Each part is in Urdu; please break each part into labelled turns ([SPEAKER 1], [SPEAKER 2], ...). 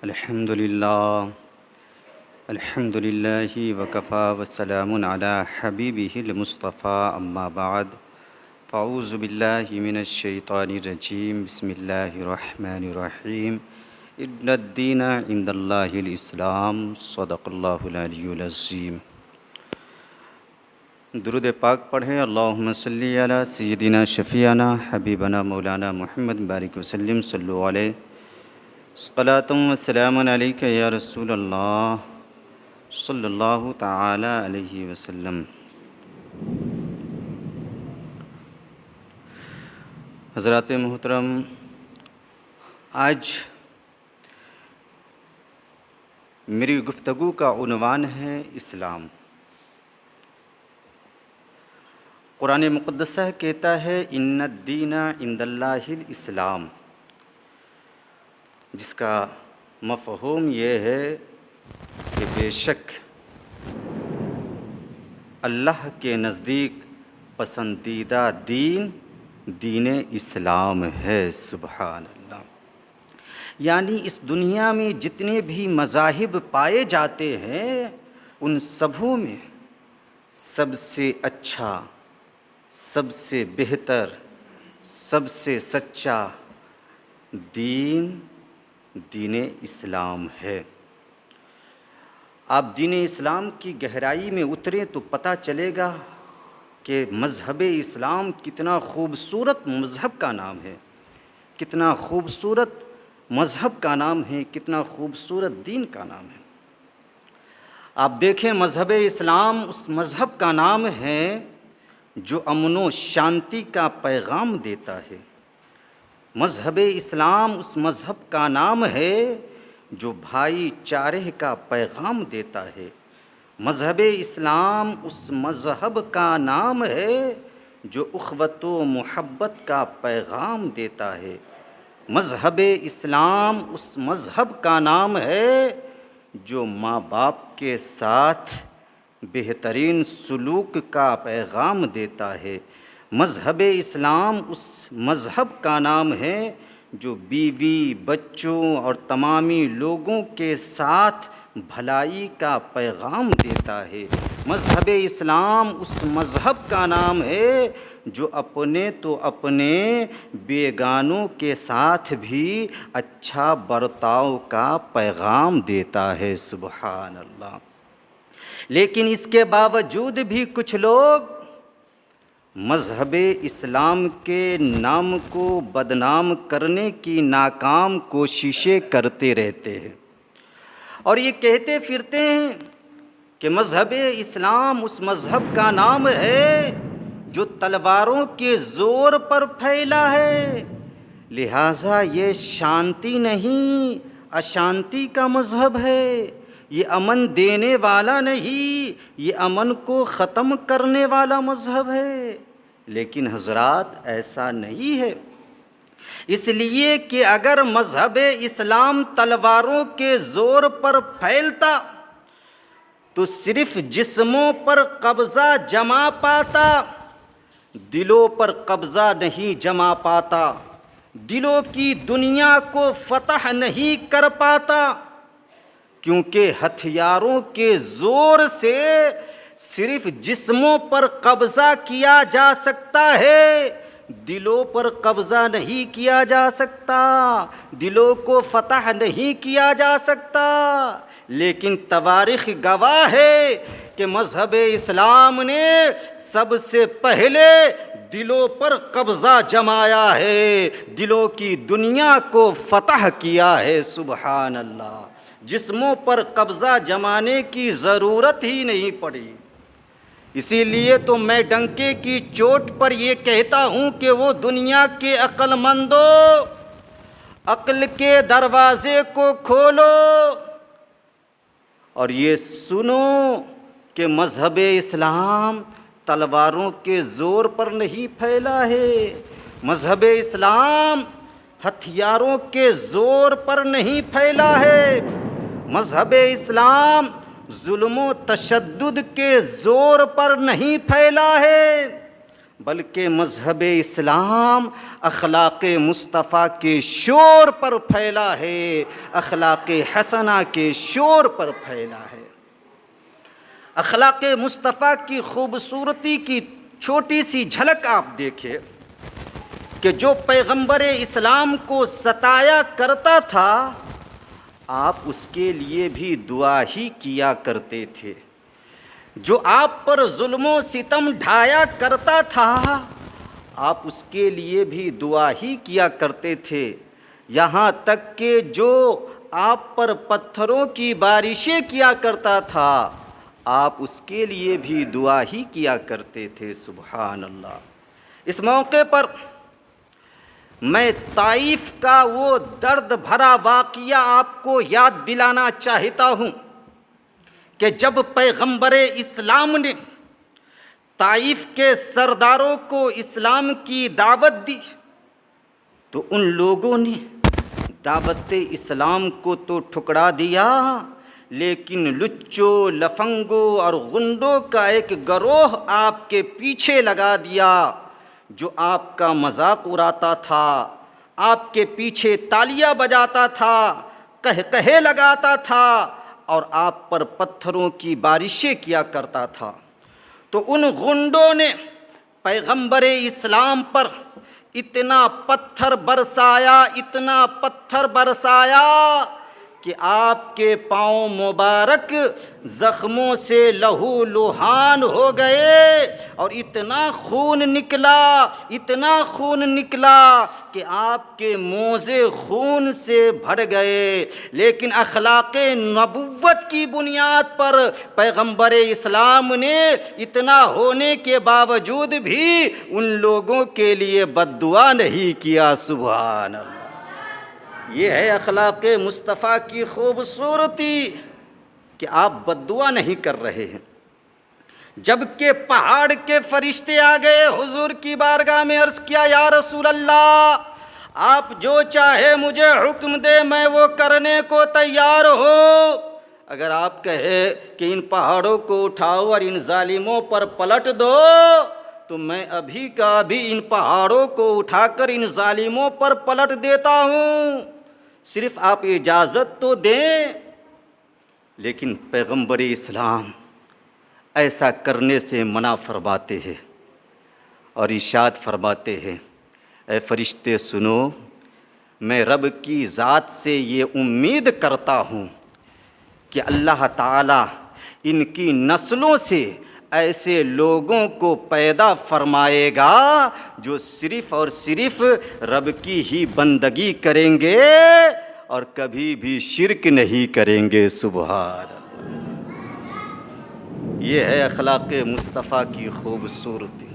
[SPEAKER 1] الحمد للہ وکفا والسلام علی حبیبہ المصطفیٰ اما بعد فاعوذ باللہ من الشیطان الرجیم بسم اللہ الرحمن الرحیم ان الدین عند اللہ الاسلام صدق اللہ العلی العظیم۔ درود پاک پڑھیں۔ اللہم صلی علی سیدنا شفیعنا حبیبنا مولانا محمد بارک وسلم صلو علیہ صلاۃ و سلام علیک یا رسول اللہ صلی اللہ تعالی علیہ وسلم۔ حضرات محترم، آج میری گفتگو کا عنوان ہے اسلام۔ قرآن مقدسہ کہتا ہے ان الدین عند اللہ الاسلام، جس کا مفہوم یہ ہے کہ بے شک اللہ کے نزدیک پسندیدہ دین دین اسلام ہے۔ سبحان اللہ۔ یعنی اس دنیا میں جتنے بھی مذاہب پائے جاتے ہیں ان سبوں میں سب سے اچھا، سب سے بہتر، سب سے سچا دین دین اسلام ہے۔ آپ دین اسلام کی گہرائی میں اتریں تو پتہ چلے گا کہ مذہب اسلام کتنا خوبصورت مذہب کا نام ہے، کتنا خوبصورت مذہب کا نام ہے، کتنا خوبصورت دین کا نام ہے۔ آپ دیکھیں مذہب اسلام اس مذہب کا نام ہے جو امن و شانتی کا پیغام دیتا ہے۔ مذہب اسلام اس مذہب کا نام ہے جو بھائی چارے کا پیغام دیتا ہے۔ مذہب اسلام اس مذہب کا نام ہے جو اخوت و محبت کا پیغام دیتا ہے۔ مذہب اسلام اس مذہب کا نام ہے جو ماں باپ کے ساتھ بہترین سلوک کا پیغام دیتا ہے۔ مذہب اسلام اس مذہب کا نام ہے جو بیوی، بچوں اور تمامی لوگوں کے ساتھ بھلائی کا پیغام دیتا ہے۔ مذہب اسلام اس مذہب کا نام ہے جو اپنے تو اپنے بیگانوں کے ساتھ بھی اچھا برتاؤ کا پیغام دیتا ہے۔ سبحان اللہ۔ لیکن اس کے باوجود بھی کچھ لوگ مذہب اسلام کے نام کو بدنام کرنے کی ناکام کوششیں کرتے رہتے ہیں اور یہ کہتے پھرتے ہیں کہ مذہب اسلام اس مذہب کا نام ہے جو تلواروں کے زور پر پھیلا ہے، لہٰذا یہ شانتی نہیں اشانتی کا مذہب ہے، یہ امن دینے والا نہیں، یہ امن کو ختم کرنے والا مذہب ہے۔ لیکن حضرات ایسا نہیں ہے، اس لیے کہ اگر مذہب اسلام تلواروں کے زور پر پھیلتا تو صرف جسموں پر قبضہ جما پاتا، دلوں پر قبضہ نہیں جما پاتا، دلوں کی دنیا کو فتح نہیں کر پاتا، کیونکہ ہتھیاروں کے زور سے صرف جسموں پر قبضہ کیا جا سکتا ہے، دلوں پر قبضہ نہیں کیا جا سکتا، دلوں کو فتح نہیں کیا جا سکتا۔ لیکن تواریخ گواہ ہے کہ مذہب اسلام نے سب سے پہلے دلوں پر قبضہ جمایا ہے، دلوں کی دنیا کو فتح کیا ہے۔ سبحان اللہ۔ جسموں پر قبضہ جمانے کی ضرورت ہی نہیں پڑی۔ اسی لیے تو میں ڈنکے کی چوٹ پر یہ کہتا ہوں کہ وہ دنیا کے عقل مندوں، عقل کے دروازے کو کھولو اور یہ سنو کہ مذہب اسلام تلواروں کے زور پر نہیں پھیلا ہے، مذہب اسلام ہتھیاروں کے زور پر نہیں پھیلا ہے، مذہب اسلام ظلم و تشدد کے زور پر نہیں پھیلا ہے، بلکہ مذہب اسلام اخلاق مصطفیٰ کے شور پر پھیلا ہے، اخلاق حسنہ کے شور پر پھیلا ہے۔ اخلاق مصطفیٰ کی خوبصورتی کی چھوٹی سی جھلک آپ دیکھیں کہ جو پیغمبر اسلام کو ستایا کرتا تھا آپ اس کے لیے بھی دعا ہی کیا کرتے تھے، جو آپ پر ظلم و ستم ڈھایا کرتا تھا آپ اس کے لیے بھی دعا ہی کیا کرتے تھے، یہاں تک کہ جو آپ پر پتھروں کی بارشیں کیا کرتا تھا آپ اس کے لیے بھی دعا ہی کیا کرتے تھے۔ سبحان اللہ۔ اس موقع پر میں طائف کا وہ درد بھرا واقعہ آپ کو یاد دلانا چاہتا ہوں کہ جب پیغمبر اسلام نے طائف کے سرداروں کو اسلام کی دعوت دی تو ان لوگوں نے دعوت اسلام کو تو ٹھکرا دیا، لیکن لچوں، لفنگوں اور غنڈوں کا ایک گروہ آپ کے پیچھے لگا دیا جو آپ کا مذاق اڑاتا تھا، آپ کے پیچھے تالیاں بجاتا تھا، قہقہے لگاتا تھا اور آپ پر پتھروں کی بارشیں کیا کرتا تھا۔ تو ان غنڈوں نے پیغمبر اسلام پر اتنا پتھر برسایا، اتنا پتھر برسایا کہ آپ کے پاؤں مبارک زخموں سے لہو لہان ہو گئے اور اتنا خون نکلا کہ آپ کے موزے خون سے بھر گئے، لیکن اخلاق نبوت کی بنیاد پر پیغمبر اسلام نے اتنا ہونے کے باوجود بھی ان لوگوں کے لیے بد دعا نہیں کیا۔ سبحان اللہ۔ یہ ہے اخلاق مصطفیٰ کی خوبصورتی کہ آپ بد دعا نہیں کر رہے ہیں۔ جبکہ پہاڑ کے فرشتے آ گئے حضور کی بارگاہ میں، عرض کیا یا رسول اللہ آپ جو چاہے مجھے حکم دے میں وہ کرنے کو تیار ہوں۔ اگر آپ کہے کہ ان پہاڑوں کو اٹھاؤ اور ان ظالموں پر پلٹ دو تو میں ابھی کا ابھی ان پہاڑوں کو اٹھا کر ان ظالموں پر پلٹ دیتا ہوں، صرف آپ اجازت تو دیں۔ لیکن پیغمبر اسلام ایسا کرنے سے منع فرماتے ہیں اور ارشاد فرماتے ہیں اے فرشتے سنو، میں رب کی ذات سے یہ امید کرتا ہوں کہ اللہ تعالیٰ ان کی نسلوں سے ایسے لوگوں کو پیدا فرمائے گا جو صرف اور صرف رب کی ہی بندگی کریں گے اور کبھی بھی شرک نہیں کریں گے۔ سبحان اللہ۔ یہ ہے اخلاق مصطفیٰ کی خوبصورتی۔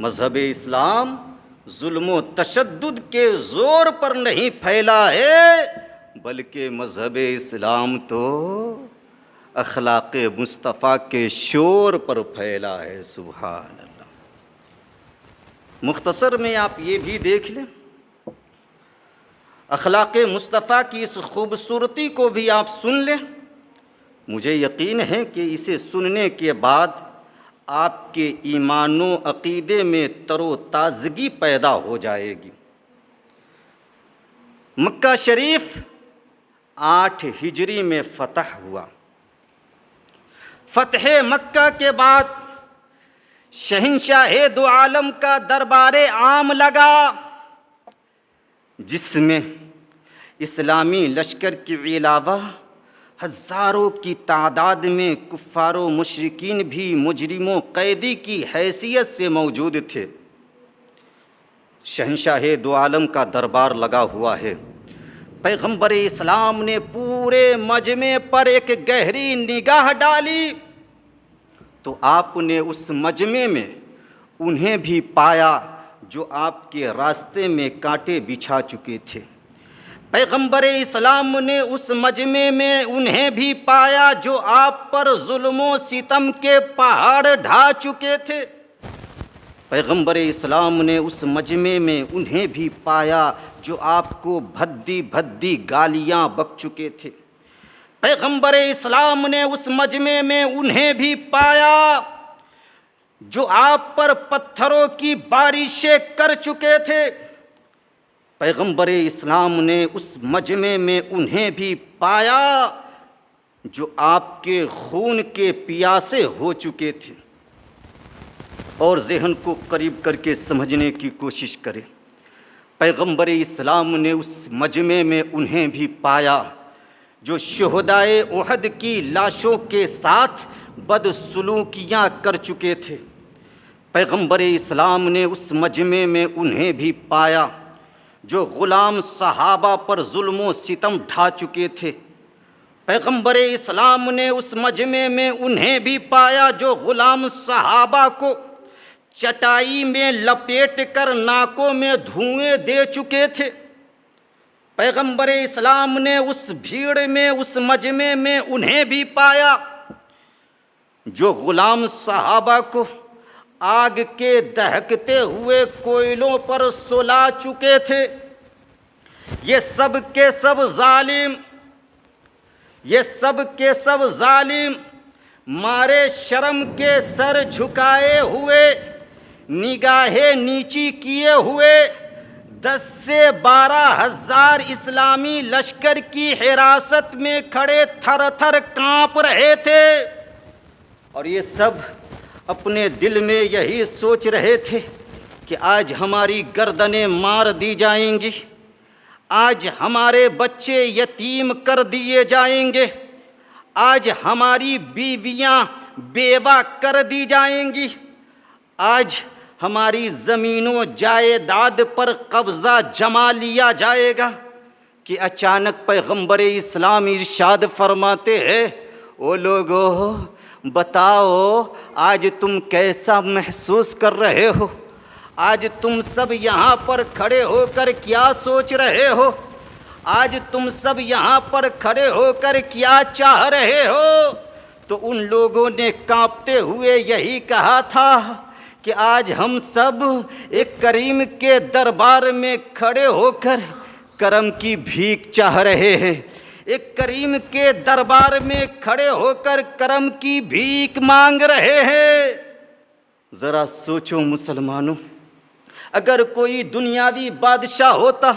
[SPEAKER 1] مذہب اسلام ظلم و تشدد کے زور پر نہیں پھیلا ہے، بلکہ مذہب اسلام تو اخلاق مصطفیٰ کے شور پر پھیلا ہے۔ سبحان اللہ۔ مختصر میں آپ یہ بھی دیکھ لیں، اخلاق مصطفیٰ کی اس خوبصورتی کو بھی آپ سن لیں، مجھے یقین ہے کہ اسے سننے کے بعد آپ کے ایمان و عقیدے میں تر و تازگی پیدا ہو جائے گی۔ مکہ شریف 8 ہجری میں فتح ہوا۔ فتح مکہ کے بعد شہنشاہ دو عالم کا دربار عام لگا، جس میں اسلامی لشکر کے علاوہ ہزاروں کی تعداد میں کفار و مشرکین بھی مجرم و قیدی کی حیثیت سے موجود تھے۔ شہنشاہ دو عالم کا دربار لگا ہوا ہے۔ پیغمبر اسلام نے پورے مجمع پر ایک گہری نگاہ ڈالی تو آپ نے اس مجمع میں انہیں بھی پایا جو آپ کے راستے میں کانٹے بچھا چکے تھے۔ پیغمبر اسلام نے اس مجمع میں انہیں بھی پایا جو آپ پر ظلم و ستم کے پہاڑ ڈھا چکے تھے۔ پیغمبر اسلام نے اس مجمع میں انہیں بھی پایا جو آپ کو بھدی بھدی گالیاں بک چکے تھے۔ پیغمبر اسلام نے اس مجمع میں انہیں بھی پایا جو آپ پر پتھروں کی بارشیں کر چکے تھے، پیغمبر اسلام نے اس مجمع میں انہیں بھی پایا جو آپ کے خون کے پیاسے ہو چکے تھے۔ اور ذہن کو قریب کر کے سمجھنے کی کوشش کریں، پیغمبر اسلام نے اس مجمع میں انہیں بھی پایا جو شہدائے احد کی لاشوں کے ساتھ بدسلوکیاں کر چکے تھے۔ پیغمبر اسلام نے اس مجمع میں انہیں بھی پایا جو غلام صحابہ پر ظلم و ستم ڈھا چکے تھے۔ پیغمبر اسلام نے اس مجمع میں انہیں بھی پایا جو غلام صحابہ کو چٹائی میں لپیٹ کر ناکوں میں دھوئیں دے چکے تھے۔ پیغمبر اسلام نے اس بھیڑ میں، اس مجمع میں انہیں بھی پایا جو غلام صحابہ کو آگ کے دہکتے ہوئے کوئلوں پر سلا چکے تھے۔ یہ سب کے سب ظالم، یہ سب کے سب ظالم مارے شرم کے سر جھکائے ہوئے، نگاہیں نیچی کیے ہوئے 10 سے 12 ہزار اسلامی لشکر کی حراست میں کھڑے تھر تھر کانپ رہے تھے، اور یہ سب اپنے دل میں یہی سوچ رہے تھے کہ آج ہماری گردنیں مار دی جائیں گی، آج ہمارے بچے یتیم کر دیے جائیں گے، آج ہماری بیویاں بیوہ کر دی جائیں گی، آج ہماری زمین و جائیداد پر قبضہ جما لیا جائے گا۔ کہ اچانک پیغمبر اسلام ارشاد فرماتے ہیں، او لوگو بتاؤ آج تم کیسا محسوس کر رہے ہو؟ آج تم سب یہاں پر کھڑے ہو کر کیا سوچ رہے ہو؟ آج تم سب یہاں پر کھڑے ہو کر کیا چاہ رہے ہو؟ تو ان لوگوں نے کانپتے ہوئے یہی کہا تھا کہ آج ہم سب ایک کریم کے دربار میں کھڑے ہو کر کرم کی بھیک چاہ رہے ہیں، ایک کریم کے دربار میں کھڑے ہو کر کرم کی بھیک مانگ رہے ہیں۔ ذرا سوچو مسلمانوں، اگر کوئی دنیاوی بادشاہ ہوتا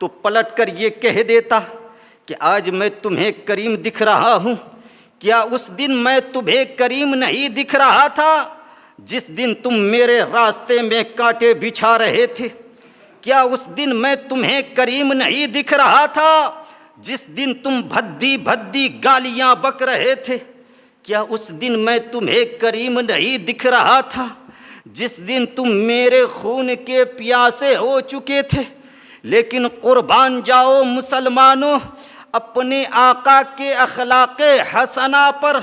[SPEAKER 1] تو پلٹ کر یہ کہہ دیتا کہ آج میں تمہیں کریم دکھ رہا ہوں، کیا اس دن میں تمہیں کریم نہیں دکھ رہا تھا جس دن تم میرے راستے میں کانٹے بچھا رہے تھے؟ کیا اس دن میں تمہیں کریم نہیں دکھ رہا تھا جس دن تم بھدی بھدی گالیاں بک رہے تھے؟ کیا اس دن میں تمہیں کریم نہیں دکھ رہا تھا جس دن تم میرے خون کے پیاسے ہو چکے تھے؟ لیکن قربان جاؤ مسلمانوں اپنے آقا کے اخلاق حسنہ پر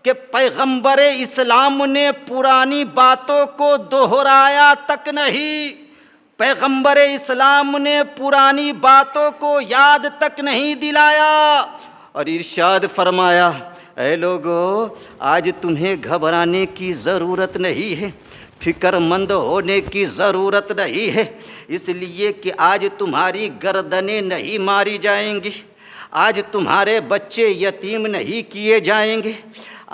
[SPEAKER 1] کہ پیغمبر اسلام نے پرانی باتوں کو دہرایا تک نہیں، پیغمبر اسلام نے پرانی باتوں کو یاد تک نہیں دلایا، اور ارشاد فرمایا، اے لوگو آج تمہیں گھبرانے کی ضرورت نہیں ہے، فکر مند ہونے کی ضرورت نہیں ہے، اس لیے کہ آج تمہاری گردنیں نہیں ماری جائیں گی، آج تمہارے بچے یتیم نہیں کیے جائیں گے،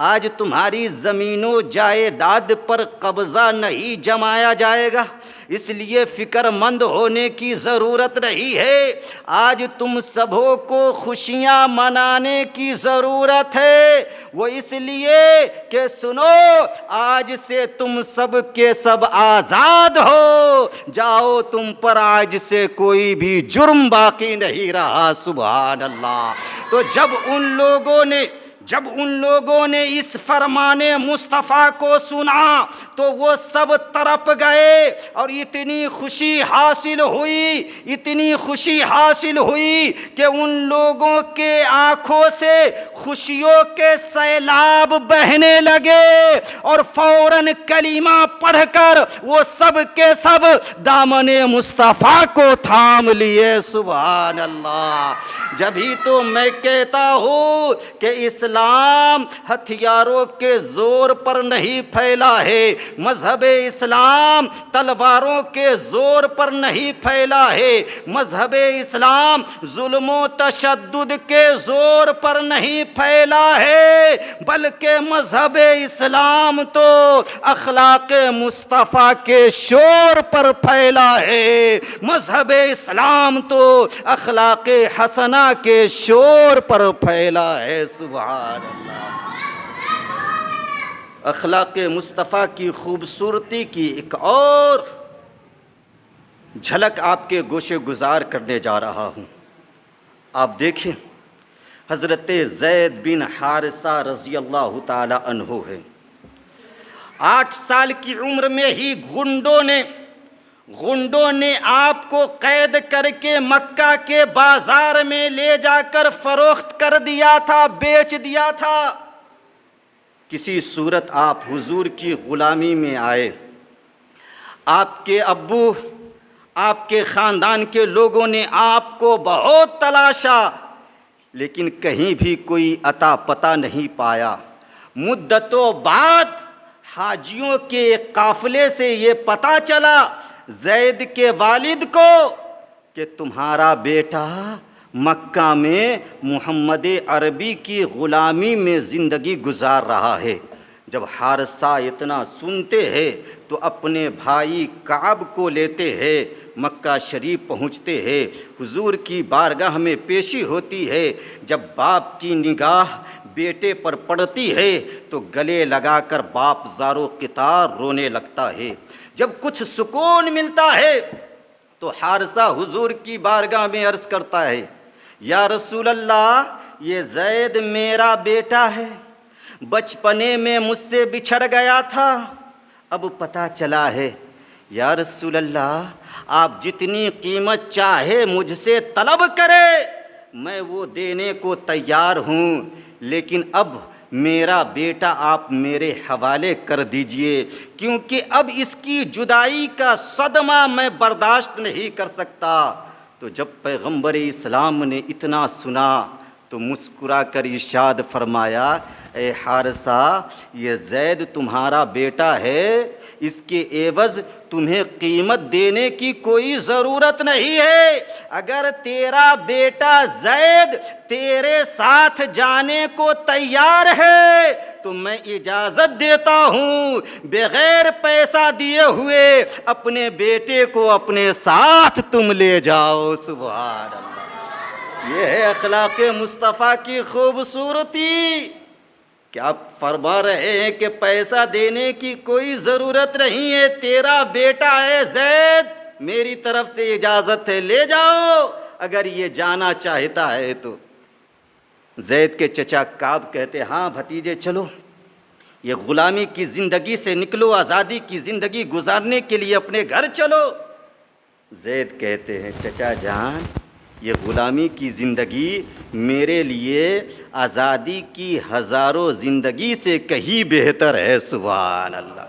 [SPEAKER 1] آج تمہاری زمین و جائیداد پر قبضہ نہیں جمایا جائے گا، اس لیے فکر مند ہونے کی ضرورت نہیں ہے، آج تم سبوں کو خوشیاں منانے کی ضرورت ہے، وہ اس لیے کہ سنو آج سے تم سب کے سب آزاد ہو، جاؤ تم پر آج سے کوئی بھی جرم باقی نہیں رہا، سبحان اللہ۔ تو جب ان لوگوں نے اس فرمان مصطفیٰ کو سنا تو وہ سب تڑپ گئے، اور اتنی خوشی حاصل ہوئی کہ ان لوگوں کے آنکھوں سے خوشیوں کے سیلاب بہنے لگے، اور فوراً کلمہ پڑھ کر وہ سب کے سب دامن مصطفیٰ کو تھام لیے، سبحان اللہ۔ جبھی تو میں کہتا ہوں کہ اسلام اسلام ہتھیاروں کے زور پر نہیں پھیلا ہے، مذہب اسلام تلواروں کے زور پر نہیں پھیلا ہے، مذہب اسلام ظلم و تشدد کے زور پر نہیں پھیلا ہے، بلکہ مذہب اسلام تو اخلاق مصطفیٰ کے شور پر پھیلا ہے، مذہب اسلام تو اخلاق حسنہ کے شور پر پھیلا ہے۔ سبحان اللہ۔ اخلاق مصطفیٰ کی خوبصورتی کی ایک اور جھلک آپ کے گوشے گزار کرنے جا رہا ہوں۔ آپ دیکھیں، حضرت زید بن حارثہ رضی اللہ تعالی عنہ ہے، 8 سال کی عمر میں ہی غنڈوں نے آپ کو قید کر کے مکہ کے بازار میں لے جا کر فروخت کر دیا تھا، بیچ دیا تھا۔ کسی صورت آپ حضور کی غلامی میں آئے، آپ کے ابو، آپ کے خاندان کے لوگوں نے آپ کو بہت تلاشا، لیکن کہیں بھی کوئی عطا پتہ نہیں پایا۔ مدتوں بعد حاجیوں کے قافلے سے یہ پتہ چلا زید کے والد کو کہ تمہارا بیٹا مکہ میں محمد عربی کی غلامی میں زندگی گزار رہا ہے۔ جب حارثہ اتنا سنتے ہیں تو اپنے بھائی کعب کو لیتے ہیں، مکہ شریف پہنچتے ہیں، حضور کی بارگاہ میں پیشی ہوتی ہے۔ جب باپ کی نگاہ بیٹے پر پڑتی ہے تو گلے لگا کر باپ زارو قطار رونے لگتا ہے۔ جب کچھ سکون ملتا ہے تو حارثہ حضور کی بارگاہ میں عرض کرتا ہے، یا رسول اللہ، یہ زید میرا بیٹا ہے، بچپنے میں مجھ سے بچھڑ گیا تھا، اب پتہ چلا ہے۔ یا رسول اللہ، آپ جتنی قیمت چاہے مجھ سے طلب کرے، میں وہ دینے کو تیار ہوں، لیکن اب میرا بیٹا آپ میرے حوالے کر دیجئے، کیونکہ اب اس کی جدائی کا صدمہ میں برداشت نہیں کر سکتا۔ تو جب پیغمبر اسلام نے اتنا سنا تو مسکرا کر ارشاد فرمایا، اے حارثہ، یہ زید تمہارا بیٹا ہے، اس کے عوض تمہیں قیمت دینے کی کوئی ضرورت نہیں ہے۔ اگر تیرا بیٹا زید تیرے ساتھ جانے کو تیار ہے تو میں اجازت دیتا ہوں، بغیر پیسہ دیے ہوئے اپنے بیٹے کو اپنے ساتھ تم لے جاؤ۔ سبحان اللہ۔ یہ ہے اخلاق مصطفیٰ کی خوبصورتی کہ آپ فرما رہے ہیں کہ پیسہ دینے کی کوئی ضرورت نہیں ہے، تیرا بیٹا ہے زید، میری طرف سے اجازت ہے، لے جاؤ اگر یہ جانا چاہتا ہے تو۔ زید کے چچا کعب کہتے، ہاں بھتیجے چلو، یہ غلامی کی زندگی سے نکلو، آزادی کی زندگی گزارنے کے لیے اپنے گھر چلو۔ زید کہتے ہیں، چچا جان، یہ غلامی کی زندگی میرے لیے آزادی کی ہزاروں زندگی سے کہیں بہتر ہے۔ سبحان اللہ۔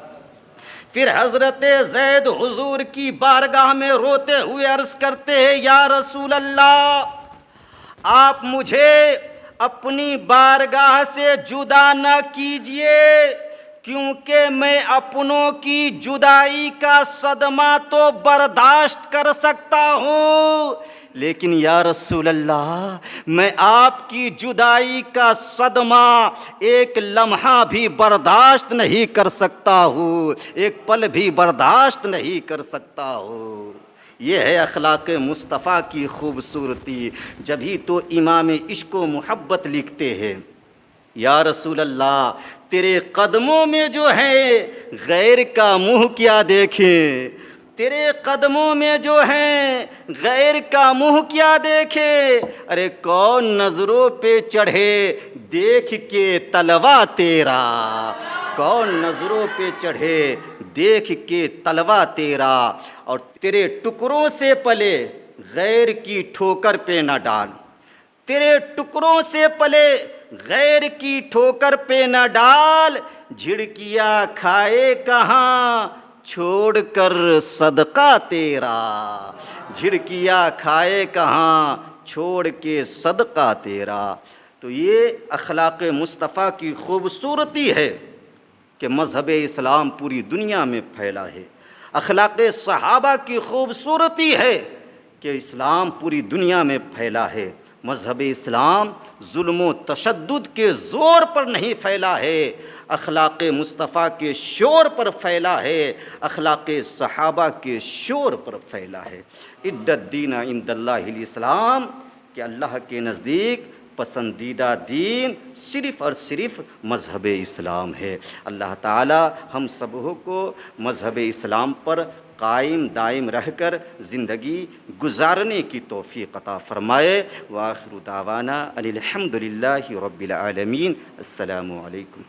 [SPEAKER 1] پھر حضرت زید حضور کی بارگاہ میں روتے ہوئے عرض کرتے ہیں، یا رسول اللہ، آپ مجھے اپنی بارگاہ سے جدا نہ کیجئے، کیونکہ میں اپنوں کی جدائی کا صدمہ تو برداشت کر سکتا ہوں، لیکن یا رسول اللہ، میں آپ کی جدائی کا صدمہ ایک لمحہ بھی برداشت نہیں کر سکتا ہوں، ایک پل بھی برداشت نہیں کر سکتا ہوں۔ یہ ہے اخلاق مصطفیٰ کی خوبصورتی۔ جبھی تو امام عشق و محبت لکھتے ہیں، یا رسول اللہ، تیرے قدموں میں جو ہے غیر کا منہ کیا دیکھیں، تیرے قدموں میں جو ہیں غیر کا منہ کیا دیکھے، ارے کون نظروں پہ چڑھے دیکھ کے تلوا تیرا، کون نظروں پہ چڑھے دیکھ کے تلوا تیرا، اور تیرے ٹکڑوں سے پلے غیر کی ٹھوکر پہ نہ ڈال، تیرے ٹکڑوں سے پلے غیر کی ٹھوکر پہ نہ ڈال، جھڑکیاں کھائے کہاں چھوڑ کر صدقہ تیرا، جھڑکیاں کھائے کہاں چھوڑ کے صدقہ تیرا۔ تو یہ اخلاق مصطفیٰ کی خوبصورتی ہے کہ مذہب اسلام پوری دنیا میں پھیلا ہے۔ اخلاق صحابہ کی خوبصورتی ہے کہ اسلام پوری دنیا میں پھیلا ہے۔ مذہب اسلام ظلم و تشدد کے زور پر نہیں پھیلا ہے، اخلاق مصطفیٰ کے شور پر پھیلا ہے، اخلاق صحابہ کے شور پر پھیلا ہے۔ عد الدین عند اللہ الاسلام، کہ اللہ کے نزدیک پسندیدہ دین صرف اور صرف مذہب اسلام ہے۔ اللہ تعالی ہم سبوں کو مذہب اسلام پر قائم دائم رہ کر زندگی گزارنے کی توفیق عطا فرمائے۔ وآخر دعوانا ان الحمد للہ رب العالمین۔ السلام علیکم۔